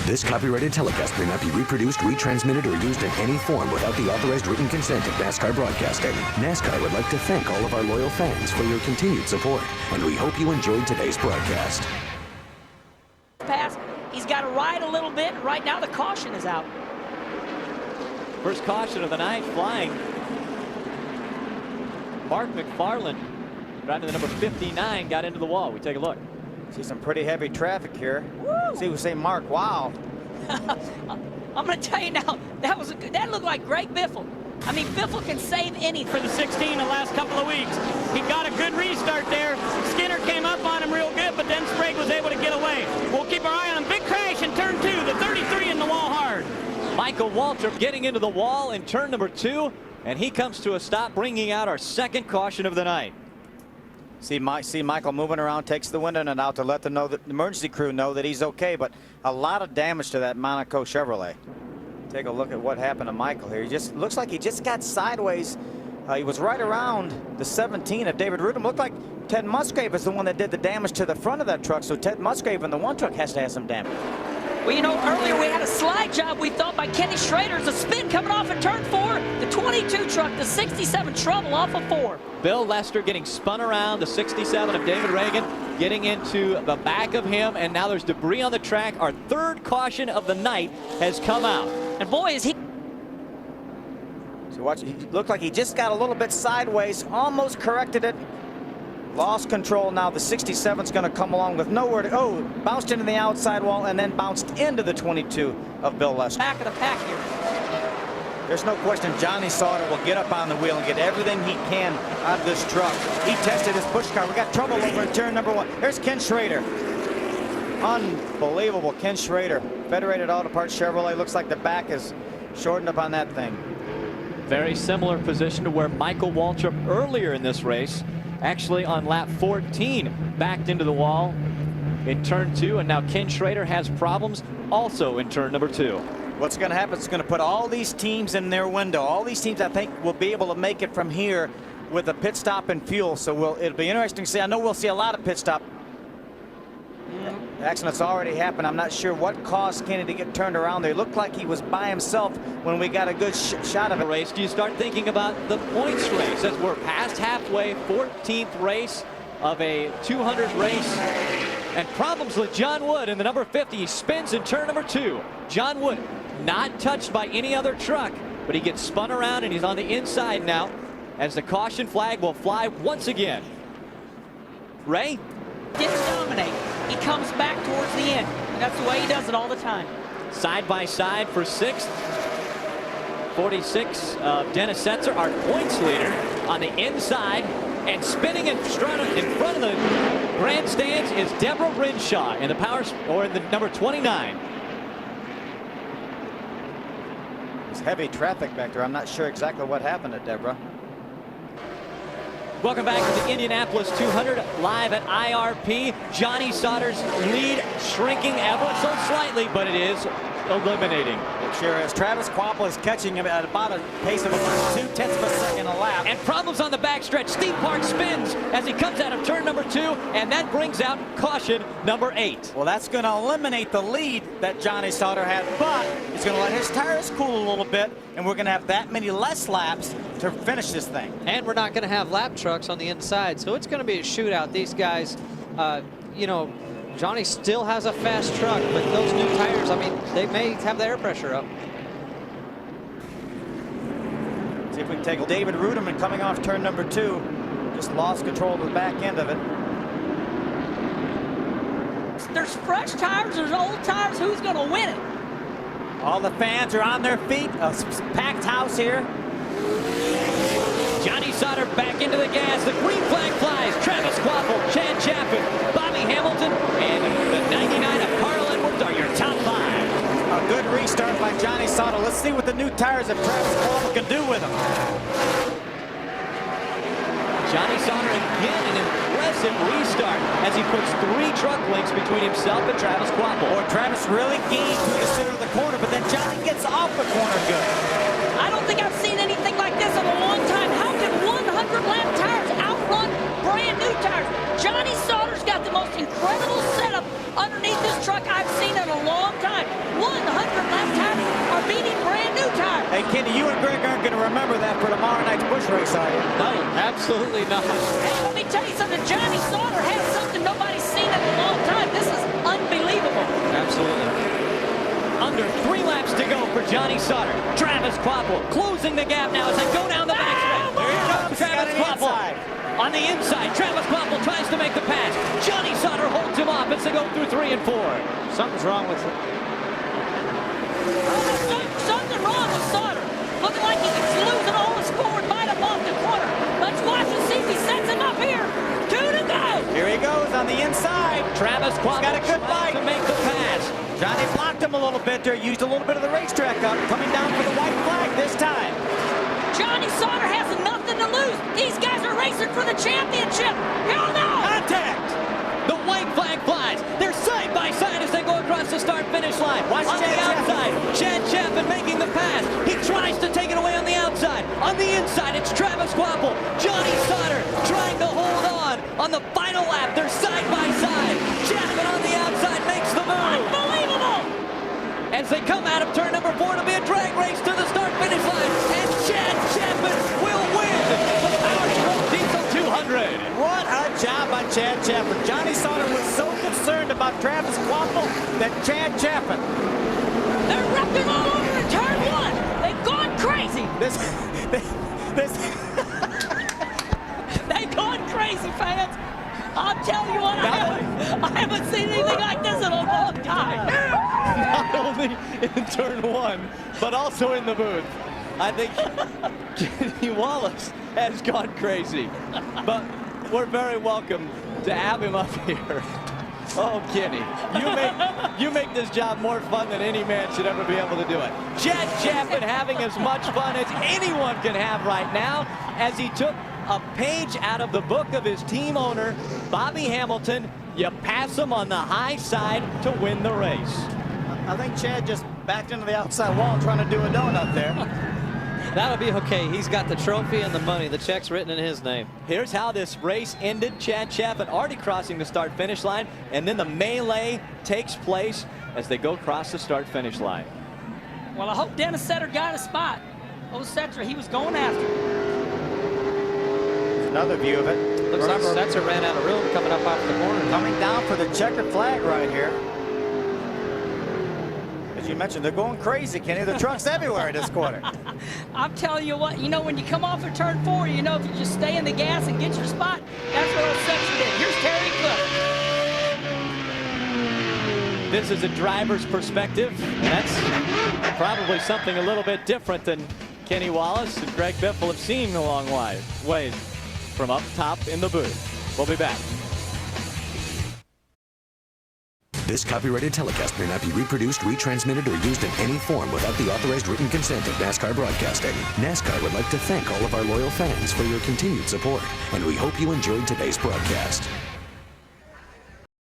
This copyrighted telecast may not be reproduced, retransmitted, or used in any form without the authorized written consent of NASCAR Broadcasting. NASCAR would like to thank all of our loyal fans for your continued support, and we hope you enjoyed today's broadcast. Pass. He's got to ride a little bit. Right now, the caution is out. First caution of the night flying. Mark McFarland, driving the number 59, got into the wall. We take a look. See some pretty heavy traffic here. Woo! See, we say Mark, wow. I'm going to tell you now, that looked like Greg Biffle. I mean, Biffle can save anything. For the 16 the last couple of weeks. He got a good restart there. Skinner came up on him real good, but then Sprague was able to get away. We'll keep our eye on him. Big crash in turn 2. The 33 in the wall hard. Michael Waltrip getting into the wall in turn number 2, and he comes to a stop, bringing out our second caution of the night. See Michael moving around, takes the window and out to let the emergency crew know that he's okay, but a lot of damage to that Monaco Chevrolet. Take a look at what happened to Michael here. He just looks like he just got sideways. He was right around the 17 of David Rudum. Looked like Ted Musgrave is the one that did the damage to the front of that truck, so Ted Musgrave in the one truck has to have some damage. Well, you know, earlier we had a slide job, we thought, by Kenny Schrader. A spin coming off at turn 4. The 22 truck, the 67 trouble off of 4. Bill Lester getting spun around, the 67 of David Reagan getting into the back of him, and now there's debris on the track. Our third caution of the night has come out. And boy, is he... So watch, he looked like he just got a little bit sideways, almost corrected it. Lost control now. The 67's going to come along with nowhere to go. Bounced into the outside wall and then bounced into the 22 of Bill Lester. Back of the pack here. There's no question Johnny Sauter will get up on the wheel and get everything he can out of this truck. He tested his push car. We got trouble over in turn number 1. There's Ken Schrader. Unbelievable. Ken Schrader. Federated Auto Parts Chevrolet. Looks like the back is shortened up on that thing. Very similar position to where Michael Waltrip earlier in this race, actually on lap 14, backed into the wall in turn 2, and now Ken Schrader has problems also in turn number 2. What's going to happen is it's going to put all these teams in their window. All these teams, I think, will be able to make it from here with a pit stop and fuel. So it'll be interesting to see. I know we'll see a lot of pit stop. Accident's already happened. I'm not sure what caused Kenny to get turned around there. It looked like he was by himself when we got a good shot of it. Race. Do you start thinking about the points race as we're past halfway, 14th race of a 200 race, and problems with John Wood in the number 50. He spins in turn number 2. John Wood not touched by any other truck, but he gets spun around and he's on the inside now as the caution flag will fly once again. Ray? Didn't dominate. He comes back towards the end. And that's the way he does it all the time. Side by side for 6th. 46 of Dennis Setzer, our points leader, on the inside, and spinning in front of the grandstands is Deborah Rinshaw in the in the number 29. There's heavy traffic back there. I'm not sure exactly what happened to Deborah. Welcome back to the Indianapolis 200 live at IRP. Johnny Sauter's lead shrinking ever so slightly, but it is eliminating. It sure is. Travis Kvapil is catching him at about a pace of about 0.2 of a second a lap. And problems on the backstretch. Steve Park spins as he comes out of turn number 2, and that brings out caution number 8. Well, that's going to eliminate the lead that Johnny Sauter had, but it's going to let his tires cool a little bit, and we're going to have that many less laps to finish this thing. And we're not going to have lap trucks on the inside, so it's going to be a shootout. These guys, you know, Johnny still has a fast truck, but those new tires, I mean, they may have the air pressure up. See if we can take David Ruderman coming off turn number 2. Just lost control of the back end of it. There's fresh tires, there's old tires. Who's going to win it? All the fans are on their feet. A packed house here. Johnny Sauter back into the gas. The green flag flies. Travis Kvapil, Chad Chapin, Bobby Hamilton, and the 99 of Carl Edwards are your top 5. A good restart by Johnny Sauter. Let's see what the new tires of Travis Kvapil can do with them. Johnny Sauter again an impressive restart as he puts 3 truck lengths between himself and Travis Kvapil. Or Travis really gained through the center of the corner, but then Johnny gets off the corner good. I don't think I've seen anything like this in a long time. How can 100-lap tires outrun brand new tires? Johnny Sauter's got the most incredible setup underneath this truck I've seen in a long time. Hey, Kenny, you and Greg aren't going to remember that for tomorrow night's bush race, are you? No, absolutely not. Hey, let me tell you something. Johnny Sauter has something nobody's seen in a long time. This is unbelievable. Absolutely. Under 3 laps to go for Johnny Sauter. Travis Kvapil closing the gap now as they go down the back stretch. Here he comes, Travis Kvapil. On the inside, Travis Kvapil tries to make the pass. Johnny Sauter holds him off as they go through 3 and 4. Something's wrong with it. Something wrong with Sauter. Looking like he's losing all his forward bite up off the corner. Let's watch and see if he sets him up here. 2 to go. Here he goes on the inside. Travis Kvapil got a good trying bite to make the pass. Johnny blocked him a little bit there. Used a little bit of the racetrack up. Coming down for the white flag this time. Johnny Sauter has nothing to lose. These guys are racing for the championship. Hell no. Contact. The white flag flies. They're side by side as they go across the start-finish line. Watch on Chad the outside, Chapman. Chad Chapman making the pass. He tries to take it away on the outside. On the inside, it's Travis Kvapil. Johnny Sauter trying to hold on the final lap. They're side by side. Chapman on the outside makes the move. Unbelievable. As they come out of turn number 4, it'll be a drag race to the start-finish line. And Chad Chapman will win the Power Stroke Diesel 200. What a job by Chad Chapman. Johnny Sauter was so concerned about Travis Kvapil that Chad Chapman. They're wrecking all over in turn 1. They've gone crazy. This They've gone crazy, fans. I'll tell you what, I haven't seen anything like this in a long time. Not only in turn 1, but also in the booth. I think Kenny Wallace has gone crazy. But we're very welcome to have him up here. Oh, Kenny, you make this job more fun than any man should ever be able to do it. Chad Chapman having as much fun as anyone can have right now as he took a page out of the book of his team owner, Bobby Hamilton. You pass him on the high side to win the race. I think Chad just backed into the outside wall trying to do a donut there. That'll be okay. He's got the trophy and the money. The check's written in his name. Here's how this race ended. Chad Chapman already crossing the start-finish line, and then the melee takes place as they go across the start-finish line. Well, I hope Dennis Setter got a spot. Oh, Setter, he was going after it. Another view of it. Looks like Setzer ran out of room coming up off the corner. Coming down for the checkered flag right here. As you mentioned, they're going crazy, Kenny. The trucks everywhere this quarter. I'm telling you what, you know, when you come off of turn 4, you know, if you just stay in the gas and get your spot, that's what old Setter did. Here's Terry Cook. This is a driver's perspective. That's probably something a little bit different than Kenny Wallace and Greg Biffle have seen a long way from up top in the booth. We'll be back. This copyrighted telecast may not be reproduced, retransmitted, or used in any form without the authorized written consent of NASCAR Broadcasting. NASCAR would like to thank all of our loyal fans for your continued support, and we hope you enjoyed today's broadcast.